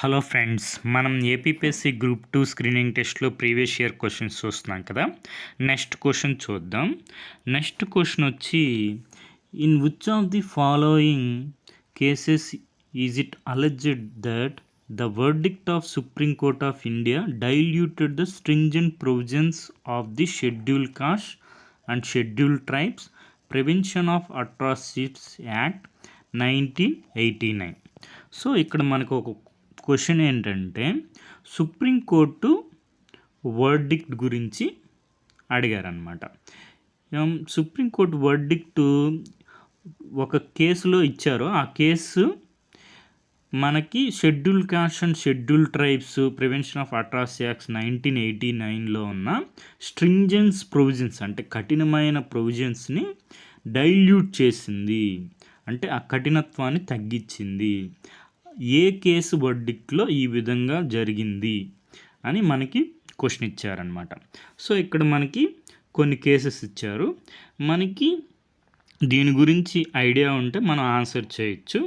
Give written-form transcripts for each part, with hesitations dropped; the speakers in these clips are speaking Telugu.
హలో ఫ్రెండ్స్, మనం ఏపీపీఎస్సీ గ్రూప్ 2 స్క్రీనింగ్ టెస్ట్లో ప్రీవియస్ ఇయర్ క్వశ్చన్స్ చూస్తున్నాం కదా. నెక్స్ట్ క్వశ్చన్ చూద్దాం. నెక్స్ట్ క్వశ్చన్ వచ్చి, in which of the following cases is it alleged that the verdict of supreme court of India diluted the stringent provisions of the schedule caste and schedule tribes prevention of atrocities act 1989. So ఇక్కడ మనకు ఒక క్వశ్చన్ ఏంటంటే, సుప్రీంకోర్టు వర్డిక్ట్ గురించి అడిగారనమాట. సుప్రీంకోర్టు వర్డిక్టు ఒక కేసులో ఇచ్చారు. ఆ కేసు మనకి schedule caste and schedule tribes prevention of atrocity acts 1989లో ఉన్న స్ట్రింజెన్స్ ప్రొవిజన్స్ అంటే కఠినమైన ప్రొవిజన్స్ని డైల్యూట్ చేసింది, అంటే ఆ కఠినత్వాన్ని తగ్గించింది. ఏ కేసు వర్డిక్ట్లో ఈ విధంగా జరిగింది అని మనకి క్వశ్చన్ ఇచ్చారనమాట. సో ఇక్కడ మనకి కొన్ని కేసెస్ ఇచ్చారు. మనకి దీని గురించి ఐడియా ఉంటే మనం ఆన్సర్ చేయొచ్చు.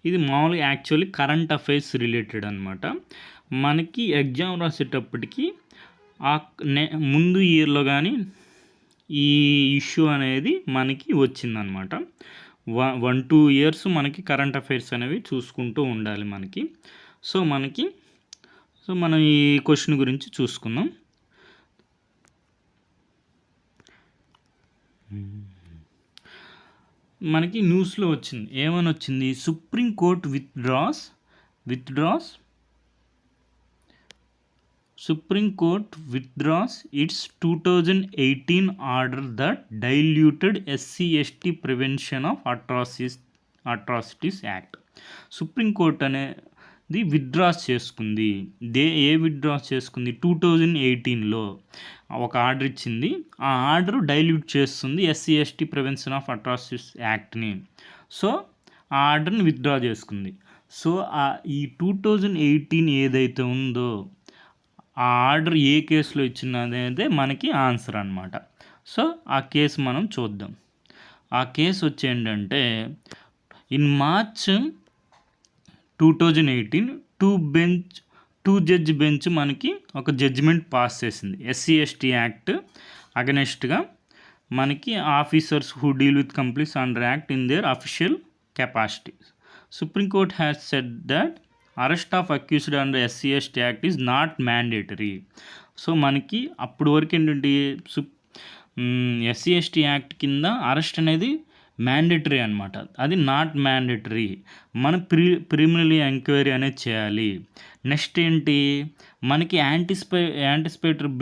ఇది మామూలుగా యాక్చువల్లీ కరెంట్ అఫైర్స్ రిలేటెడ్ అనమాట. మనకి ఎగ్జామ్ రాసేటప్పటికి ఆ ముందు ఇయర్లో కానీ ఈ ఇష్యూ అనేది మనకి వచ్చిందనమాట. 1-2 ఇయర్స్ మనకి కరెంట్ అఫైర్స్ అనేవి చూసుకుంటూ ఉండాలి మనకి. సో మనం ఈ క్వశ్చన్ గురించి చూసుకుందాం. మనకి న్యూస్లో వచ్చింది, ఏమని వచ్చింది? Supreme court Supreme Court withdraws its 2018 order that diluted SC/ST Prevention of Atrocities Act. Supreme court అనేది విత్డ్రాస్ చేసుకుంది. విత్డ్రాస్ చేసుకుంది? 2018లో ఒక ఆర్డర్ ఇచ్చింది. ఆ ఆర్డర్ డైల్యూట్ చేస్తుంది SC/ST ప్రివెన్షన్ ఆఫ్ అట్రాసిటీస్ యాక్ట్ని. సో ఆ ఆర్డర్ని విత్డ్రా చేసుకుంది. సో ఈ 2018 ఏదైతే ఉందో ఆ ఆర్డర్ ఏ కేసులో ఇచ్చినదే మనకి ఆన్సర్ అనమాట. సో ఆ కేసు మనం చూద్దాం. ఆ కేసు వచ్చి ఏంటంటే, in March 2018 two judge bench మనకి ఒక జడ్జిమెంట్ పాస్ చేసింది. SC/ST యాక్ట్ అగనెస్ట్గా మనకి officers who deal with completes under act in there official capacity. Supreme court has said that arrest of accused under SC/ST act is not mandatory. So మనకి అప్పుడు వరకు ఏంటంటే SC/ST యాక్ట్ కింద అరెస్ట్ అనేది మ్యాండేటరీ అనమాట. అది నాట్ మ్యాండేటరీ. మనం ప్రిలిమినరీ ఎంక్వైరీ అనేది చేయాలి. నెక్స్ట్ ఏంటి, మనకి యాంటిసిపేటరీ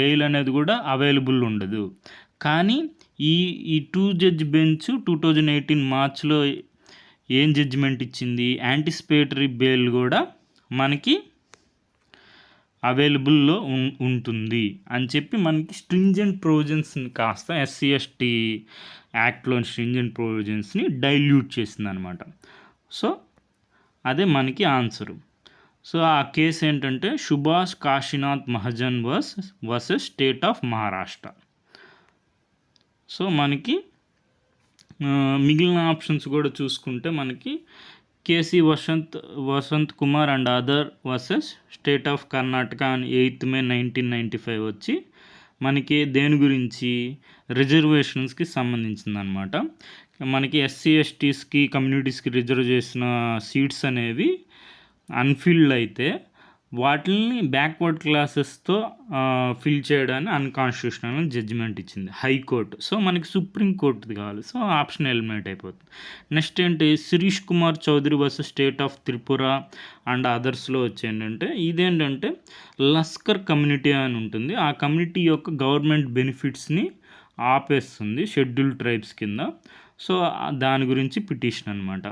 బెయిల్ అనేది కూడా అవైలబుల్ ఉండదు. కానీ ఈ 2 జడ్జ్ బెంచ్ 2018 మార్చ్లో ఏం జడ్జిమెంట్ ఇచ్చింది? యాంటిసిపేటరీ బెయిల్ కూడా మనకి అవైలబుల్లో ఉంటుంది అని చెప్పి మనకి స్ట్రింజెంట్ ప్రొవిజన్స్ని కాస్త SC/ST యాక్ట్లోని స్ట్రింజెంట్ ప్రొవిజన్స్ని డైల్యూట్ చేసింది అనమాట. సో అదే మనకి ఆన్సరు. సో ఆ కేసు ఏంటంటే Subhash Kashinath Mahajan versus state of Maharashtra. So మనకి మిగిలిన ఆప్షన్స్ కూడా చూసుకుంటే మనకి K C Vasant Kumar and other versus state of Karnataka on 8th May 1995 వచ్చి మనకి దేని గురించి? రిజర్వేషన్స్కి సంబంధించిందనమాట. మనకి SC/STస్కి కమ్యూనిటీస్కి రిజర్వ్ చేసిన సీట్స్ అనేవి అన్ఫిల్డ్ అయితే వాటిని బ్యాక్వర్డ్ క్లాసెస్తో ఫిల్ చేయడాన్ని అన్కాన్స్టిట్యూషనల్ జడ్జిమెంట్ ఇచ్చింది హైకోర్టు. సో మనకి సుప్రీంకోర్టుది కావాలి. సో ఆప్షన్ ఎలిమినేట్ అయిపోతుంది. నెక్స్ట్ ఏంటి, Shirish Kumar Chaudhary versus state of Tripura and అదర్స్లో వచ్చేంటంటే ఇదేంటంటే లస్కర్ కమ్యూనిటీ అని ఉంటుంది. ఆ కమ్యూనిటీ యొక్క గవర్నమెంట్ బెనిఫిట్స్ని ఆపేస్తుంది షెడ్యూల్ ట్రైబ్స్ కింద. సో దాని గురించి పిటిషన్ అనమాట.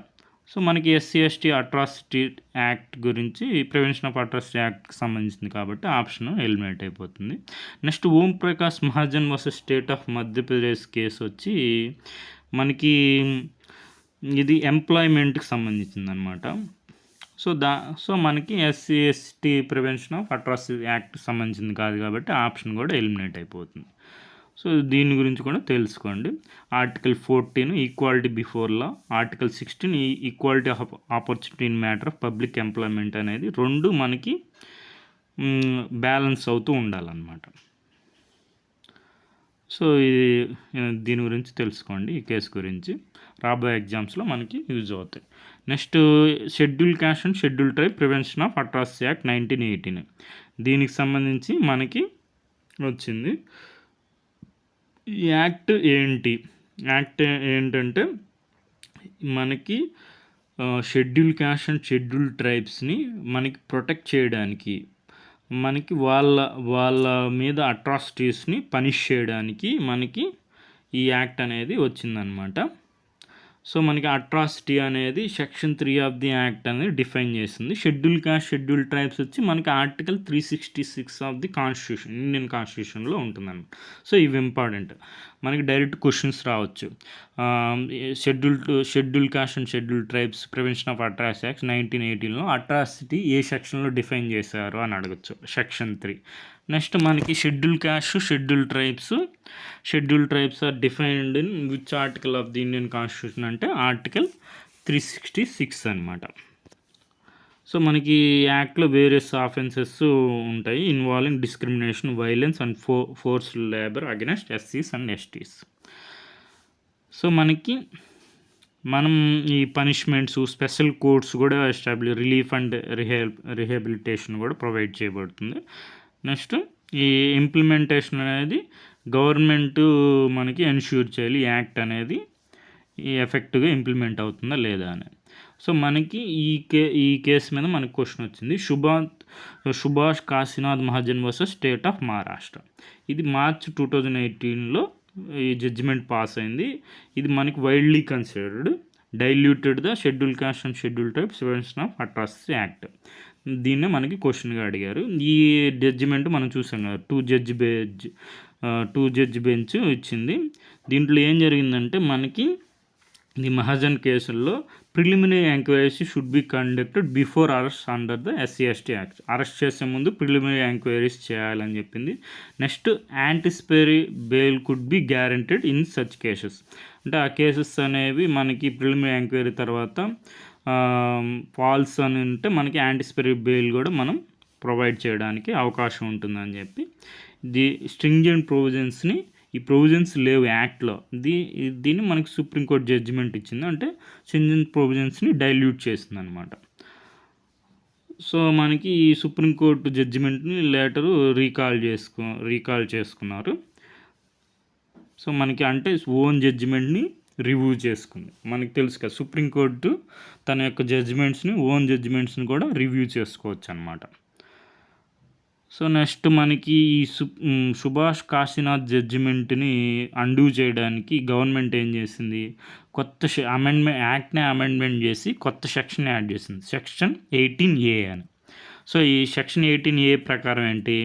సో మనకి SC/ST అట్రాసిటీ యాక్ట్ గురించి ప్రివెన్షన్ ఆఫ్ అట్రాసిటీ యాక్ట్కి సంబంధించింది కాబట్టి ఆప్షన్ ఎలిమినేట్ అయిపోతుంది. Next Om Prakash Mahajan versus state of Madhya Pradesh case వచ్చి మనకి ఇది ఎంప్లాయ్మెంట్కి సంబంధించింది అనమాట. సో మనకి SC/ST ప్రివెన్షన్ ఆఫ్ అట్రాసిటీ యాక్ట్కి సంబంధించింది కాదు కాబట్టి ఆప్షన్ కూడా ఎలిమినేట్ అయిపోతుంది. సో దీని గురించి కూడా తెలుసుకోండి. Article 14 equality before law, article 16 equality of opportunity in matter of public employment అనేది 2 మనకి బ్యాలెన్స్ అవుతూ ఉండాలన్నమాట. సో ఇది దీని గురించి తెలుసుకోండి. ఈ కేసు గురించి రాబోయే ఎగ్జామ్స్లో మనకి యూజ్ అవుతాయి. Next schedule caste and schedule tribe prevention of atrocity act 1918. దీనికి సంబంధించి మనకి వచ్చింది. ఈ యాక్ట్ ఏంటి? యాక్ట్ ఏంటంటే మనకి షెడ్యూల్ క్యాస్ట్ అండ్ షెడ్యూల్ ట్రైబ్స్ని మనకి ప్రొటెక్ట్ చేయడానికి, మనకి వాళ్ళ మీద అట్రాసిటీస్ని పనిష్ చేయడానికి మనకి ఈ యాక్ట్ అనేది వచ్చిందనమాట. సో మనకి అట్రాసిటీ అనేది సెక్షన్ 3 ఆఫ్ ది యాక్ట్ అనేది డిఫైన్ చేస్తుంది. షెడ్యూల్ కాస్ట్ షెడ్యూల్ ట్రైబ్స్ వచ్చి మనకి article 366 of the constitution, Indian కాన్స్టిట్యూషన్లో ఉంటుందన్నమాట. సో ఇవి ఇంపార్టెంట్. మనకి డైరెక్ట్ క్వశ్చన్స్ రావచ్చు. Schedule caste and schedule tribes prevention of atrocity act 1918లో అట్రాసిటీ ఏ సెక్షన్లో డిఫైన్ చేశారు అని అడగచ్చు. సెక్షన్ 3. నెక్స్ట్ మనకి schedule caste schedule tribes are defined in which article of the Indian constitution అంటే ఆర్టికల్ 366 అనమాట. సో మనకి యాక్ట్లో వేరియస్ ఆఫెన్సెస్ ఉంటాయి involving discrimination, violence and forced labour against ఎస్సీస్ అండ్ ఎస్టీస్. సో మనం ఈ పనిష్మెంట్స్, స్పెషల్ కోర్ట్స్ కూడా రిలీఫ్ అండ్ రిహాబిలిటేషన్ కూడా ప్రొవైడ్ చేయబడుతుంది. నెక్స్ట్ ఈ ఇంప్లిమెంటేషన్ అనేది గవర్నమెంట్ మనకి ఎన్ష్యూర్ చేయాలి యాక్ట్ అనేది ఎఫెక్ట్గా ఇంప్లిమెంట్ అవుతుందా లేదా అని. సో మనకి ఈ కేసు మీద మనకు క్వశ్చన్ వచ్చింది. Subhash Kashinath Mahajan versus state of Maharashtra. ఇది మార్చ్ 2018లో ఈ జడ్జిమెంట్ పాస్ అయింది. ఇది మనకి widely considered diluted the schedule caste and schedule tribes prevention of atrocity act. దీన్నే మనకి క్వశ్చన్గా అడిగారు. ఈ జడ్జిమెంట్ మనం చూసాం కదా, టూ జడ్జి బెంచ్ ఇచ్చింది. దీంట్లో ఏం జరిగిందంటే మనకి ఈ మహాజన్ కేసుల్లో preliminary enquiries should be conducted before arrest under the SC/ST act. Arrest చేసే ముందు ప్రిలిమినరీ ఎంక్వైరీస్ చేయాలని చెప్పింది. Next anticipatory bail could be guaranteed in such cases. అంటే ఆ కేసెస్ అనేవి మనకి ప్రిలిమినరీ ఎంక్వైరీ తర్వాత ఫాల్స్ అని ఉంటే మనకి యాంటిసిపేటరీ బెయిల్ కూడా మనం ప్రొవైడ్ చేయడానికి అవకాశం ఉంటుందని చెప్పి స్ట్రింజెంట్ ప్రొవిజన్స్ని, ఈ ప్రొవిజన్స్ లేవు యాక్ట్లో. దీన్ని మనకి సుప్రీంకోర్టు జడ్జిమెంట్ ఇచ్చింది. అంటే స్ట్రింజెంట్ ప్రొవిజన్స్ని డైల్యూట్ చేసింది అనమాట. సో మనకి ఈ సుప్రీంకోర్టు జడ్జిమెంట్ని లేటరు రీకాల్ చేసుకున్నారు. సో మనకి అంటే ఓన్ జడ్జిమెంట్ని రివ్యూ చేసుకుంది. మనకి తెలుసు కదా, సుప్రీంకోర్టు తన యొక్క ఓన్ జడ్జిమెంట్స్ని కూడా రివ్యూ చేసుకోవచ్చు అనమాట. సో నెక్స్ట్ మనకి ఈ సుభాష్ కాశీనాథ్ జడ్జిమెంట్ని అండూ చేయడానికి గవర్నమెంట్ ఏం చేసింది, కొత్త యాక్ట్ని అమెండ్మెంట్ చేసి కొత్త సెక్షన్ యాడ్ చేసింది, సెక్షన్ 18A అని. సో ఈ సెక్షన్ 18A ప్రకారం ఏంటి,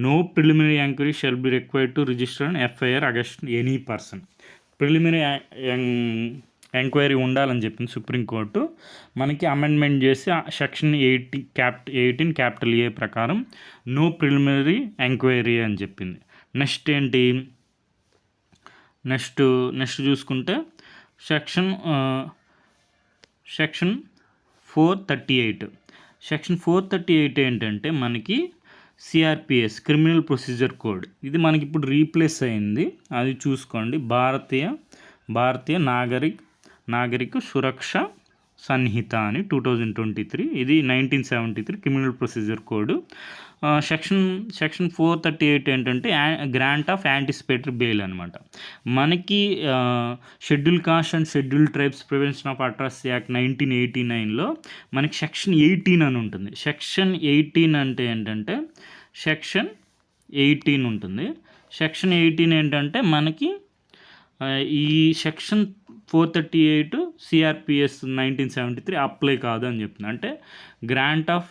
no preliminary enquiry shall be required to register an FIR against any person. Preliminary enquiry ఉండాలని చెప్పింది సుప్రీంకోర్టు. మనకి అమెండ్మెంట్ చేసి సెక్షన్ 18A ప్రకారం నో ప్రిలిమినరీ ఎంక్వైరీ అని చెప్పింది. నెక్స్ట్ ఏంటి, నెక్స్ట్ చూసుకుంటే సెక్షన్ 438. సెక్షన్ 438 ఏంటంటే మనకి CRPS క్రిమినల్ ప్రొసీజర్ కోడ్. ఇది మనకి ఇప్పుడు రీప్లేస్ అయింది, అది చూసుకోండి. భారతీయ నాగరిక సురక్ష సంహిత అని 2023. ఇది 1973 క్రిమినల్ ప్రొసీజర్ కోడ్. సెక్షన్ 438 ఏంటంటే గ్రాంట్ ఆఫ్ యాంటిసిపేటరీ బెయిల్ అనమాట. మనకి schedule caste and schedule tribes prevention of atrocity act 1989లో మనకి సెక్షన్ 18 అని ఉంటుంది. సెక్షన్ 18 అంటే ఏంటంటే సెక్షన్ 18 ఉంటుంది. సెక్షన్ 18 ఏంటంటే మనకి ఈ సెక్షన్ 438 CRPS 1973 అప్లై కాదు అని చెప్తుంది. అంటే గ్రాంట్ ఆఫ్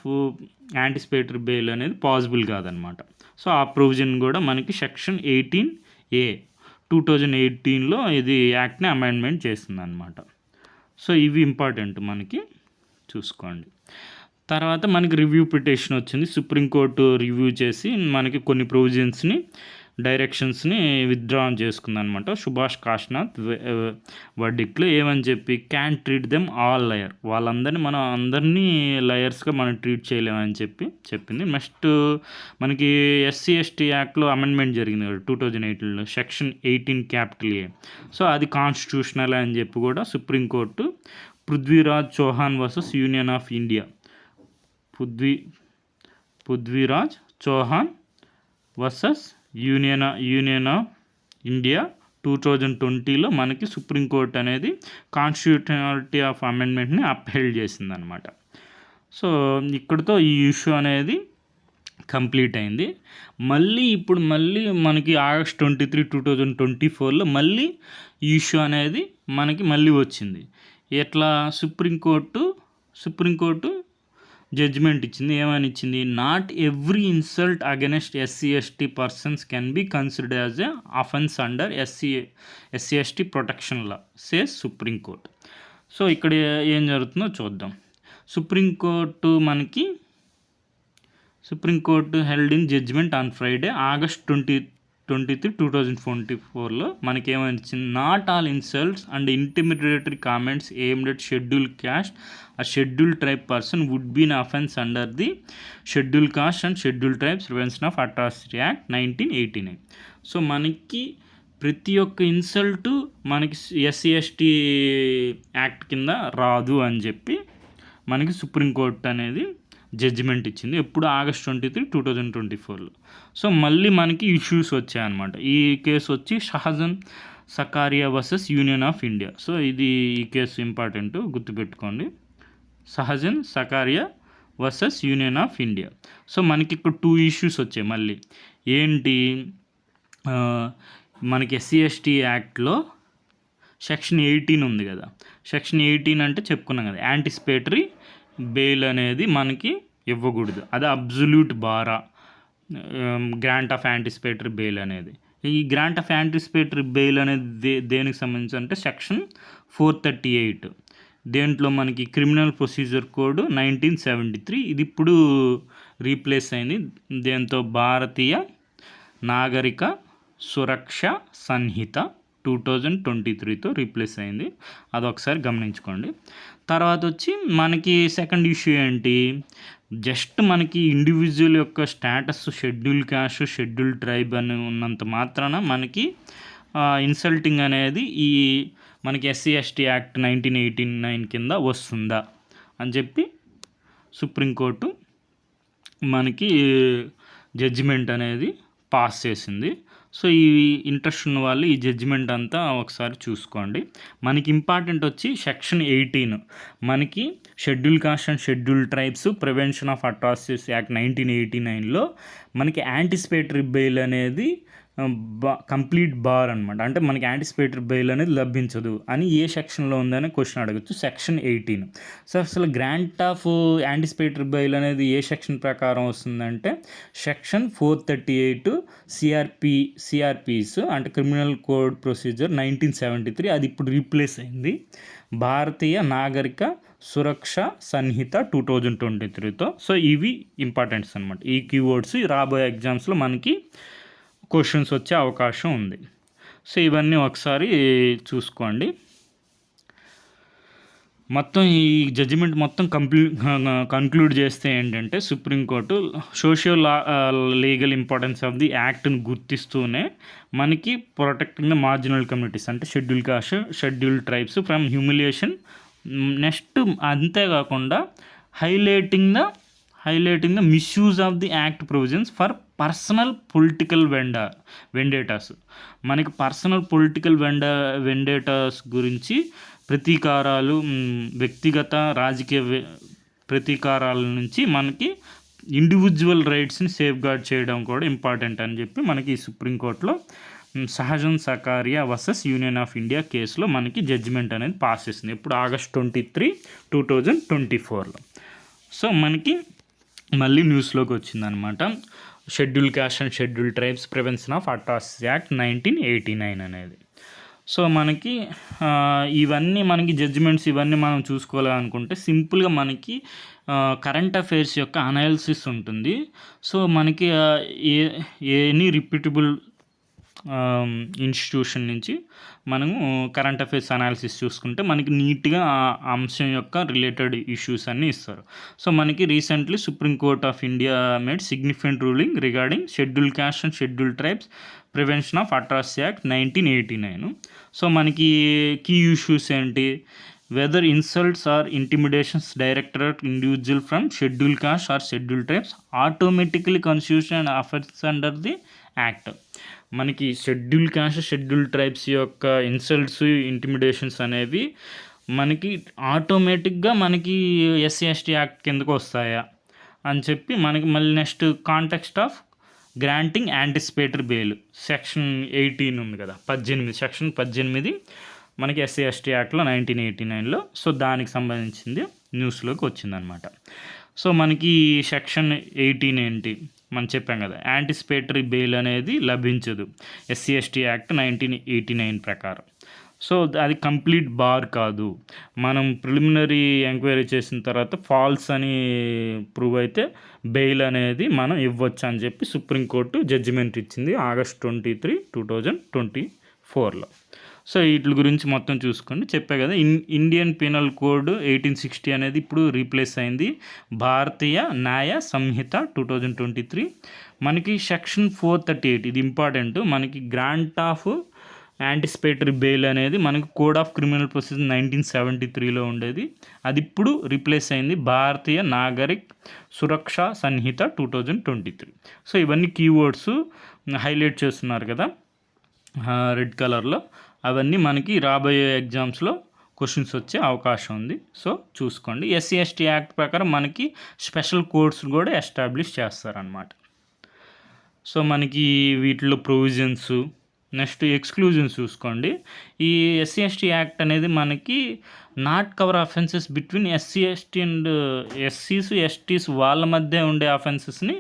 యాంటిసిపేటరీ బెయిల్ అనేది పాసిబుల్ కాదనమాట. సో ఆ ప్రొవిజన్ కూడా మనకి సెక్షన్ 18A 2018లో ఇది యాక్ట్ని అమెండ్మెంట్ చేస్తుంది అనమాట. సో ఇవి ఇంపార్టెంట్ మనకి చూసుకోండి. తర్వాత మనకి రివ్యూ పిటిషన్ వచ్చింది. సుప్రీంకోర్టు రివ్యూ చేసి మనకి కొన్ని ప్రొవిజన్స్ని డైరెక్షన్స్ని విత్డ్రా చేసుకుందనమాట. సుభాష్ కాష్నాథ్ వర్డిక్ట్లో ఏమని చెప్పి can treat them all liar, వాళ్ళందరినీ మనం అందరినీ లయర్స్గా మనం ట్రీట్ చేయలేమని చెప్పి చెప్పింది. నెక్స్ట్ మనకి ఎస్సీ ఎస్టీ యాక్ట్లో అమెండ్మెంట్ జరిగింది కదా 2008లో, సెక్షన్ 18 క్యాపిటల్ ఏ. సో అది కాన్స్టిట్యూషనల్ అని చెప్పి కూడా supreme court Prithviraj Chauhan versus Union of India, Prithviraj Chauhan versus Union of India 2020లో మనకి సుప్రీంకోర్టు అనేది కాన్స్టిట్యూషనాలిటీ ఆఫ్ అమెండ్మెంట్ని అప్హెల్డ్ చేసిందనమాట. సో ఇక్కడితో ఈ ఇష్యూ అనేది కంప్లీట్ అయింది. ఇప్పుడు మనకి ఆగస్ట్ 23, 2024లో మళ్ళీ ఈ ఇష్యూ అనేది మనకి మళ్ళీ వచ్చింది. ఎట్లా సుప్రీంకోర్టు జడ్జిమెంట్ ఇచ్చింది. ఏమని ఇచ్చింది? Not every insult against SC ST persons can be considered as a offence under SC ST protection law, says supreme court. So ఇక్కడ ఏం జరుగుతుందో చూద్దాం. Supreme court held in judgement on Friday August 23, 2024లో మనకేమనిచ్చింది? Not all insults and intimidatory comments aimed at schedule caste or schedule tribe person would be an offence under the schedule caste and schedule tribes prevention of atrocity act 1989. So మనకి ప్రతి ఒక్క ఇన్సల్టు మనకి ఎస్సీ ఎస్టీ యాక్ట్ కింద రాదు అని చెప్పి మనకి సుప్రీంకోర్టు అనేది జడ్జిమెంట్ ఇచ్చింది. ఎప్పుడు ఆగస్ట్ 23, 2024లో. సో మళ్ళీ మనకి ఇష్యూస్ వచ్చాయన్నమాట. ఈ కేసు వచ్చి Shajan Skaria versus Union of India. So ఈ కేసు ఇంపార్టెంట్, గుర్తుపెట్టుకోండి. Shajan Skaria versus Union of India. So మనకి ఇక్కడ 2 ఇష్యూస్ వచ్చాయి మళ్ళీ. ఏంటి? మనకి ఎస్సీ ఎస్టీ యాక్ట్లో సెక్షన్ 18 ఉంది కదా. సెక్షన్ 18 అంటే చెప్పుకున్నాం కదా, యాంటిసిపేటరీ బెయిల్ అనేది మనకి ఇవ్వకూడదు. అది absolute Bara, grant of anticipatory bail అనేది. ఈ గ్రాంట్ ఆఫ్ యాంటిసిపేటరీ బెయిల్ అనేది దేనికి సంబంధించి అంటే సెక్షన్ 438. దేంట్లో మనకి క్రిమినల్ ప్రొసీజర్ కోడ్ 1973. ఇది ఇప్పుడు రీప్లేస్ అయింది దేంతో? భారతీయ నాగరిక సురక్ష సంహిత 2023తో రీప్లేస్ అయింది. అదొకసారి గమనించుకోండి. తర్వాత వచ్చి మనకి సెకండ్ ఇష్యూ ఏంటి? జస్ట్ మనకి ఇండివిజువల్ యొక్క status schedule caste, schedule tribe అని ఉన్నంత మాత్రాన మనకి ఇన్సల్టింగ్ అనేది ఈ మనకి ఎస్సీ ఎస్టీ యాక్ట్ 1989 కింద వస్తుందా అని చెప్పి సుప్రీంకోర్టు మనకి జడ్జిమెంట్ అనేది పాస్ చేసింది. సో ఈ ఇంట్రెస్ట్ ఉన్న వాళ్ళు ఈ జడ్జిమెంట్ అంతా ఒకసారి చూసుకోండి. మనకి ఇంపార్టెంట్ వచ్చి సెక్షన్ 18 మనకి schedule caste and schedule tribes prevention of atrocities act 1989లో మనకి యాంటిసిపేటరీ బెయిల్ అనేది కంప్లీట్ బార్ అనమాట. అంటే మనకి యాంటిసిపేటరీ బెయిల్ అనేది లభించదు అని ఏ సెక్షన్లో ఉందని క్వశ్చన్ అడగచ్చు. సెక్షన్ 18. సో అసలు గ్రాంట్ ఆఫ్ యాంటిసిపేటరీ బెయిల్ అనేది ఏ సెక్షన్ ప్రకారం వస్తుందంటే సెక్షన్ 438 సిఆర్పిస్ అంటే క్రిమినల్ కోడ్ ప్రొసీజర్ 1973. అది ఇప్పుడు రీప్లేస్ అయింది భారతీయ నాగరిక సురక్ష సంహిత 2023తో. సో ఇవి ఇంపార్టెంట్స్ అనమాట. ఈ కీవర్డ్స్ రాబోయే ఎగ్జామ్స్లో మనకి క్వశ్చన్స్ వచ్చే అవకాశం ఉంది. సో ఇవన్నీ ఒకసారి చూసుకోండి. మొత్తం ఈ జడ్జిమెంట్ మొత్తం కంక్లూడ్ చేస్తే ఏంటంటే supreme court social legal importance of the యాక్ట్ని గుర్తిస్తూనే మనకి ప్రొటెక్టింగ్ ద మార్జినల్ కమ్యూనిటీస్ అంటే schedule caste, schedule tribes from humiliation. Next అంతేకాకుండా highlighting the misuse of the act provisions for personal political vendettas. మనకి పర్సనల్ పొలిటికల్ వెండేటాస్ గురించి ప్రతీకారాలు, వ్యక్తిగత రాజకీయ ప్రతీకారాల నుంచి మనకి ఇండివిజువల్ రైట్స్ని సేఫ్ గార్డ్ చేయడం కూడా ఇంపార్టెంట్ అని చెప్పి మనకి ఈ సుప్రీంకోర్టులో Shajan Skaria versus Union of India కేసులో మనకి జడ్జిమెంట్ అనేది పాస్ చేసింది. ఇప్పుడు ఆగస్ట్ 23, 2024లో. సో మనకి మళ్ళీ న్యూస్లోకి వచ్చిందనమాట schedule caste and schedule tribes prevention of atrocity act 1989 అనేది. సో మనకి ఇవన్నీ మనకి జడ్జిమెంట్స్ ఇవన్నీ మనం చూసుకోవాలనుకుంటే సింపుల్గా మనకి కరెంట్ అఫైర్స్ యొక్క అనాలిసిస్ ఉంటుంది. సో మనకి ఎనీ రిపీటబుల్ ఇన్స్టిట్యూషన్ నుంచి మనము కరెంట్ అఫైర్స్ అనాలిసిస్ చూసుకుంటే మనకి నీట్గా ఆ అంశం యొక్క రిలేటెడ్ ఇష్యూస్ అన్నీ ఇస్తారు. సో మనకి recently supreme court of India made significant ruling regarding schedule caste and schedule tribes prevention of atrocity act 1989. So మనకి కీ ఇష్యూస్ ఏంటి, whether insults or intimidations directed at individual from scheduled caste or scheduled tribes automatically constitute an offense under the act. మనకి షెడ్యూల్ కాస్ట్ షెడ్యూల్ ట్రైబ్స్ యొక్క ఇన్సల్ట్స్ ఇంటిమిడేషన్స్ అనేవి మనకి ఆటోమేటిక్గా మనకి ఎస్సీ ఎస్టీ యాక్ట్ కిందకు వస్తాయా అని చెప్పి మనకి మళ్ళీ next context of granting anticipatory bail section 18 ఉంది కదా, 18 సెక్షన్ 18 మనకి ఎస్సీ ఎస్టీ యాక్ట్లో 1989లో. సో దానికి సంబంధించింది న్యూస్లోకి వచ్చిందనమాట. సో మనకి సెక్షన్ 18 ఏంటి మనం చెప్పాం కదా, యాంటిసిపేటరీ బెయిల్ అనేది లభించదు ఎస్సీ ఎస్టీ యాక్ట్ 1989 ప్రకారం. సో అది కంప్లీట్ బార్ కాదు. మనం ప్రిలిమినరీ ఎంక్వైరీ చేసిన తర్వాత ఫాల్స్ అని ప్రూవ్ అయితే బెయిల్ అనేది మనం ఇవ్వచ్చు అని చెప్పి సుప్రీంకోర్టు జడ్జిమెంట్ ఇచ్చింది August 23, 2024లో. సో వీటి గురించి మొత్తం చూసుకోండి. చెప్పే కదా, ఇండియన్ పీనల్ కోడ్ 1860 అనేది ఇప్పుడు రీప్లేస్ అయింది భారతీయ న్యాయ సంహిత 2023. మనకి సెక్షన్ 438 ఇది ఇంపార్టెంట్. మనకి గ్రాంట్ ఆఫ్ యాంటిసిపేటరీ బెయిల్ అనేది మనకి కోడ్ ఆఫ్ క్రిమినల్ ప్రొసీజర్ 1973లో ఉండేది, అది ఇప్పుడు రీప్లేస్ అయింది భారతీయ నాగరిక్ సురక్ష సంహిత 2023. సో ఇవన్నీ కీవర్డ్స్ హైలైట్ చేస్తున్నారు కదా రెడ్ కలర్లో, అవన్నీ మనకి రాబోయే ఎగ్జామ్స్లో క్వశ్చన్స్ వచ్చే అవకాశం ఉంది. సో చూసుకోండి. ఎస్సీ ఎస్టీ యాక్ట్ ప్రకారం మనకి స్పెషల్ కోర్ట్స్ కూడా ఎస్టాబ్లిష్ చేస్తారనమాట. సో మనకి వీటిలో ప్రొవిజన్స్, నెక్స్ట్ ఎక్స్క్లూజన్స్ చూసుకోండి. ఈ ఎస్సీ ఎస్టీ యాక్ట్ అనేది మనకి not cover offences between SC ST and ఎస్సీస్ ఎస్టీస్ వాళ్ళ మధ్య ఉండే అఫెన్సెస్ని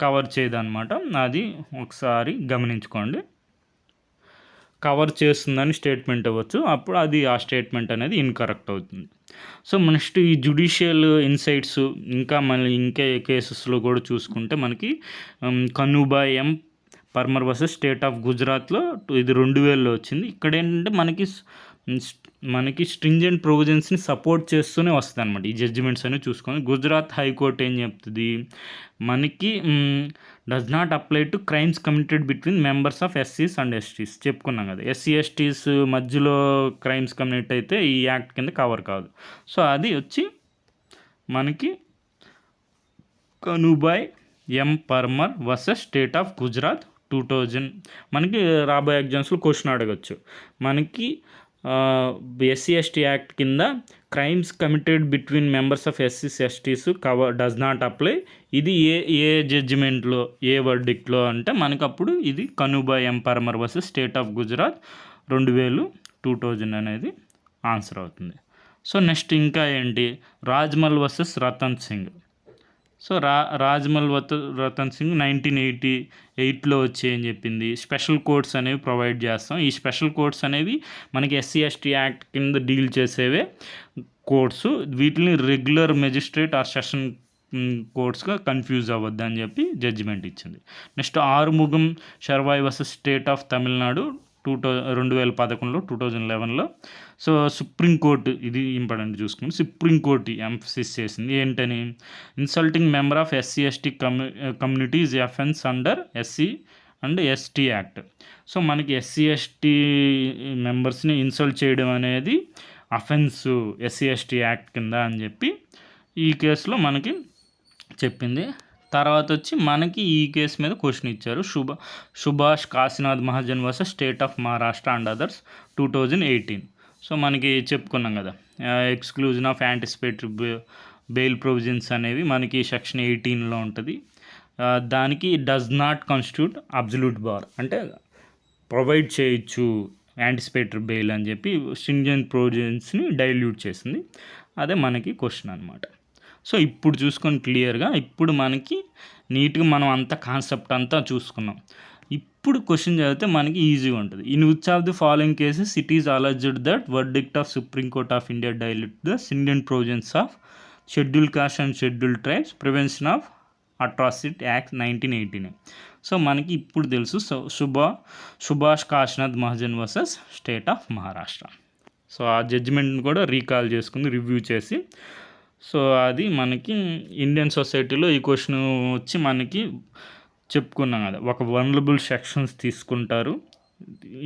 కవర్ చేయదన్నమాట. అది ఒకసారి గమనించుకోండి. కవర్ చేస్తుందని స్టేట్మెంట్ ఇవ్వచ్చు, అప్పుడు అది ఆ స్టేట్మెంట్ అనేది ఇన్కరెక్ట్ అవుతుంది. సో నెక్స్ట్ ఈ జ్యుడిషియల్ ఇన్సైట్స్ ఇంకా ఇంకే కేసెస్లో కూడా చూసుకుంటే మనకి Kanubhai M Parmar versus state of గుజరాత్లో ఇది 2000లో వచ్చింది. ఇక్కడ ఏంటంటే మనకి స్ట్రింజెంట్ ప్రొవిజన్స్ని సపోర్ట్ చేస్తూనే వస్తుంది అనమాట ఈ జడ్జిమెంట్స్ అని చూసుకొని. గుజరాత్ హైకోర్టు ఏం చెప్తుంది, మనకి does not apply to crimes committed between members of ఎస్సీస్ అండ్ ఎస్టీస్. చెప్పుకున్నాం కదా, ఎస్సీ ఎస్టీస్ మధ్యలో క్రైమ్స్ కమిట్ అయితే ఈ యాక్ట్ కింద కవర్ కాదు. సో అది వచ్చి మనకి Kanubhai M Parmar versus state of Gujarat 2000. మనకి రాబోయే ఎగ్జామ్స్లో క్వశ్చన్ అడగచ్చు, మనకి ఎస్సీ ఎస్టీ యాక్ట్ కింద crimes committed between members of ఎస్సీస్ STs cover does not apply, ఇది ఏ జడ్జిమెంట్లో ఏ వర్డిక్ట్లో అంటే మనకు అప్పుడు ఇది Kanubhai M Parmar versus state of Gujarat 2000 అనేది ఆన్సర్ అవుతుంది. సో నెక్స్ట్ ఇంకా ఏంటి, రాజ్మల్ వర్సెస్ రతన్ సింగ్. సో రాజ్మల్ రతన్ సింగ్ 1988లో వచ్చి ఏం చెప్పింది, స్పెషల్ కోర్ట్స్ అనేవి ప్రొవైడ్ చేస్తాం. ఈ స్పెషల్ కోర్ట్స్ అనేవి మనకి ఎస్సీ ఎస్టీ యాక్ట్ కింద డీల్ చేసేవే కోర్ట్స్, వీటిని రెగ్యులర్ మెజిస్ట్రేట్ ఆర్ సెషన్ కోర్ట్స్గా కన్ఫ్యూజ్ అవ్వద్దు అని చెప్పి జడ్జిమెంట్ ఇచ్చింది. Next Arumugam Servai versus state of Tamil Nadu 2011లో 2011లో. సో సుప్రీంకోర్టు, ఇది ఇంపార్టెంట్ చూసుకుని, సుప్రీంకోర్టు ఎంఫసిస్ చేసింది ఏంటని, insulting member of SC ST community is offence under SC and ST act. So మనకి ఎస్సీ ఎస్టీ మెంబర్స్ని ఇన్సల్ట్ చేయడం అనేది అఫెన్స్ ఎస్సీ ఎస్టీ యాక్ట్ కింద అని చెప్పి ఈ కేసులో మనకి చెప్పింది. తర్వాత వచ్చి మనకి ఈ కేసు మీద క్వశ్చన్ ఇచ్చారు, Subhash Kashinath Mahajan versus state of Maharashtra and others 2018. So మనకి చెప్పుకున్నాం కదా, exclusion of anticipatory bail provisions అనేవి మనకి సెక్షన్ 18లో ఉంటుంది. దానికి does not constitute absolute bar, అంటే ప్రొవైడ్ చేయొచ్చు యాంటిసిపేటరీ బెయిల్ అని చెప్పి స్ట్రింజెంట్ ప్రొవిజన్స్ని డైల్యూట్ చేసింది. అదే మనకి క్వశ్చన్ అనమాట. సో ఇప్పుడు చూసుకొని క్లియర్గా, ఇప్పుడు మనకి నీట్గా మనం అంతా కాన్సెప్ట్ అంతా చూసుకున్నాం. ఇప్పుడు క్వశ్చన్ చదివితే మనకి ఈజీగా ఉంటుంది. In which of the following cases it is alleged that verdict of supreme court of India dilute the stringent provisions of schedule caste and schedule tribes prevention of atrocity act 1989. So మనకి ఇప్పుడు తెలుసు. So Subhash Kashinath Mahajan versus state of Maharashtra. So ఆ జడ్జిమెంట్ని కూడా రీకాల్ చేసుకుంది రివ్యూ చేసి. సో అది మనకి ఇండియన్ సొసైటీలో ఈ క్వశ్చన్ వచ్చి మనకి చెప్పుకున్నాం కదా, ఒక వల్నరబుల్ సెక్షన్స్ తీసుకుంటారు.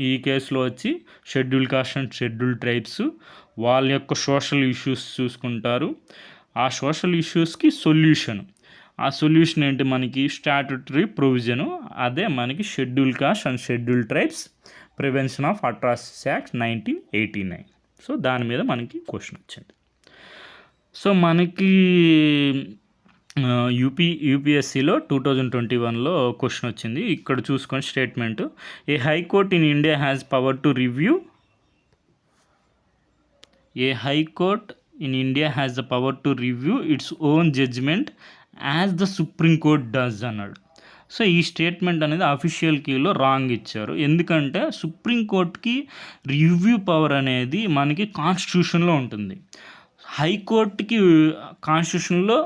ఈ కేసులో వచ్చి schedule caste and schedule tribes వాళ్ళ యొక్క సోషల్ ఇష్యూస్ చూసుకుంటారు. ఆ సోషల్ ఇష్యూస్కి సొల్యూషన్, ఆ సొల్యూషన్ ఏంటి మనకి స్టాట్యుటరీ ప్రొవిజను, అదే మనకి schedule caste and schedule tribes prevention of atrocities act 1989. So దాని మీద మనకి క్వశ్చన్ వచ్చింది. సో మనకి యూపీఎస్సీలో 2021లో క్వశ్చన్ వచ్చింది. ఇక్కడ చూసుకొని statement, a high court in India has power to review its own judgement as the supreme court does అన్నాడు. సో ఈ స్టేట్మెంట్ అనేది అఫీషియల్ కీలో రాంగ్ ఇచ్చారు. ఎందుకంటే సుప్రీంకోర్టుకి రివ్యూ పవర్ అనేది మనకి కాన్స్టిట్యూషన్లో ఉంటుంది. హైకోర్టుకి కాన్స్టిట్యూషన్లో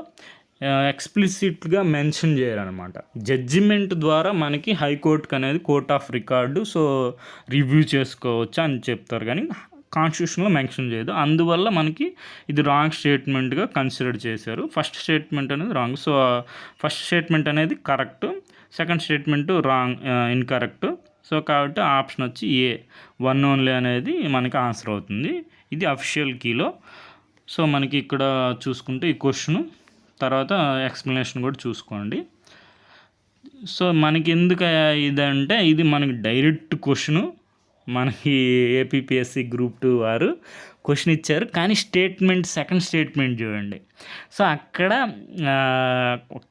ఎక్స్ప్లిసిట్గా మెన్షన్ చేయాలన్నమాట. జడ్జిమెంట్ ద్వారా మనకి హైకోర్టుకి అనేది court of record, so review చేసుకోవచ్చు అని చెప్తారు, కానీ కాన్స్టిట్యూషన్లో మెన్షన్ చేయదు. అందువల్ల మనకి ఇది రాంగ్ స్టేట్మెంట్గా కన్సిడర్ చేశారు. ఫస్ట్ స్టేట్మెంట్ అనేది రాంగ్. సో ఫస్ట్ స్టేట్మెంట్ అనేది correct, second statement wrong, incorrect. So కాబట్టి ఆప్షన్ వచ్చి ఏ, వన్ ఓన్లీ అనేది మనకి ఆన్సర్ అవుతుంది. ఇది అఫీషియల్ కీలో. సో మనకి ఇక్కడ చూసుకుంటే ఈ క్వశ్చన్ తర్వాత ఎక్స్ప్లెనేషన్ కూడా చూసుకోండి. సో మనకి ఎందుకు ఇదంటే ఇది మనకి డైరెక్ట్ క్వశ్చను, మనకి ఏపీపీఎస్సీ గ్రూప్ 2 వారు క్వశ్చన్ ఇచ్చారు, కానీ సెకండ్ స్టేట్మెంట్ చూడండి. సో అక్కడ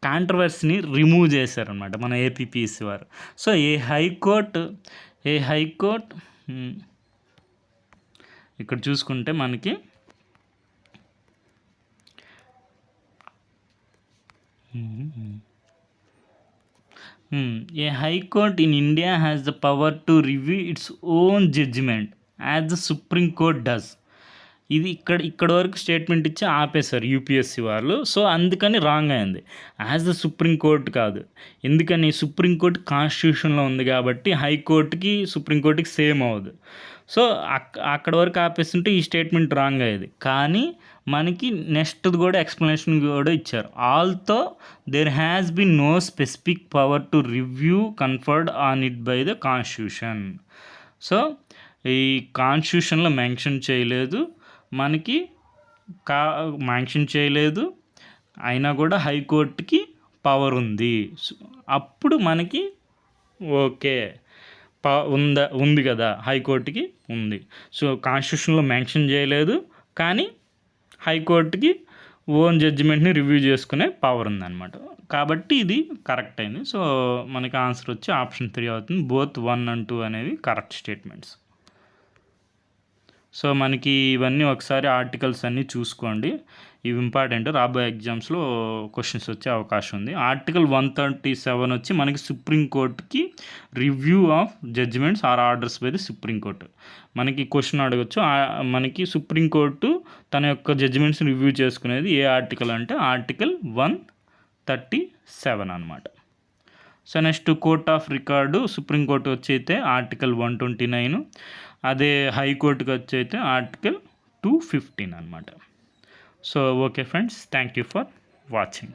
కాంట్రవర్సీని రిమూవ్ చేశారనమాట మన ఏపీపీఎస్సీ వారు. సో ఏ హైకోర్ట్ ఇక్కడ చూసుకుంటే మనకి a high court in India has the power to review its own judgement as the supreme court does. ఇది ఇక్కడ వరకు స్టేట్మెంట్ ఇచ్చి ఆపేశారు యూపీఎస్సీ వాళ్ళు. సో అందుకని రాంగ్ అయింది. యాజ్ ద సుప్రీం కోర్ట్ కాదు, ఎందుకని సుప్రీంకోర్టు కాన్స్టిట్యూషన్లో ఉంది కాబట్టి హైకోర్టుకి సుప్రీంకోర్టుకి సేమ్ అవ్వదు. సో అక్కడ వరకు ఆపేస్తుంటే ఈ స్టేట్మెంట్ రాంగ్ అయ్యేది. కానీ మనకి నెక్స్ట్ది కూడా ఎక్స్ప్లెనేషన్ కూడా ఇచ్చారు. Although there has been no specific power to review conferred on it by the constitution. So ఈ కాన్స్టిట్యూషన్లో మెన్షన్ చేయలేదు, మనకి మెన్షన్ చేయలేదు, అయినా కూడా హైకోర్టుకి పవర్ ఉంది. అప్పుడు మనకి ఓకే ఉంది కదా, హైకోర్టుకి ఉంది. సో కాన్స్టిట్యూషన్లో మెన్షన్ చేయలేదు, కానీ హైకోర్టుకి ఓన్ జడ్జిమెంట్ని రివ్యూ చేసుకునే పవర్ ఉందన్నమాట. కాబట్టి ఇది కరెక్ట్ అయింది. సో మనకి ఆన్సర్ వచ్చి ఆప్షన్ 3 అవుతుంది. బోత్ 1 and 2 అనేవి కరెక్ట్ స్టేట్మెంట్స్. సో మనకి ఇవన్నీ ఒకసారి ఆర్టికల్స్ అన్నీ చూసుకోండి, ఇవి ఇంపార్టెంట్. రాబోయే ఎగ్జామ్స్లో క్వశ్చన్స్ వచ్చే అవకాశం ఉంది. ఆర్టికల్ 137 వచ్చి మనకి సుప్రీంకోర్టుకి review of judgements or orders by the supreme court. మనకి క్వశ్చన్ అడగచ్చు, మనకి సుప్రీంకోర్టు తన యొక్క జడ్జిమెంట్స్ రివ్యూ చేసుకునేది ఏ ఆర్టికల్ అంటే ఆర్టికల్ 137 అనమాట. So next court of record supreme court వచ్చి అయితే ఆర్టికల్ 129, అదే హైకోర్టుకి వచ్చి అయితే ఆర్టికల్ 215 అనమాట. So okay friends, thank you for watching.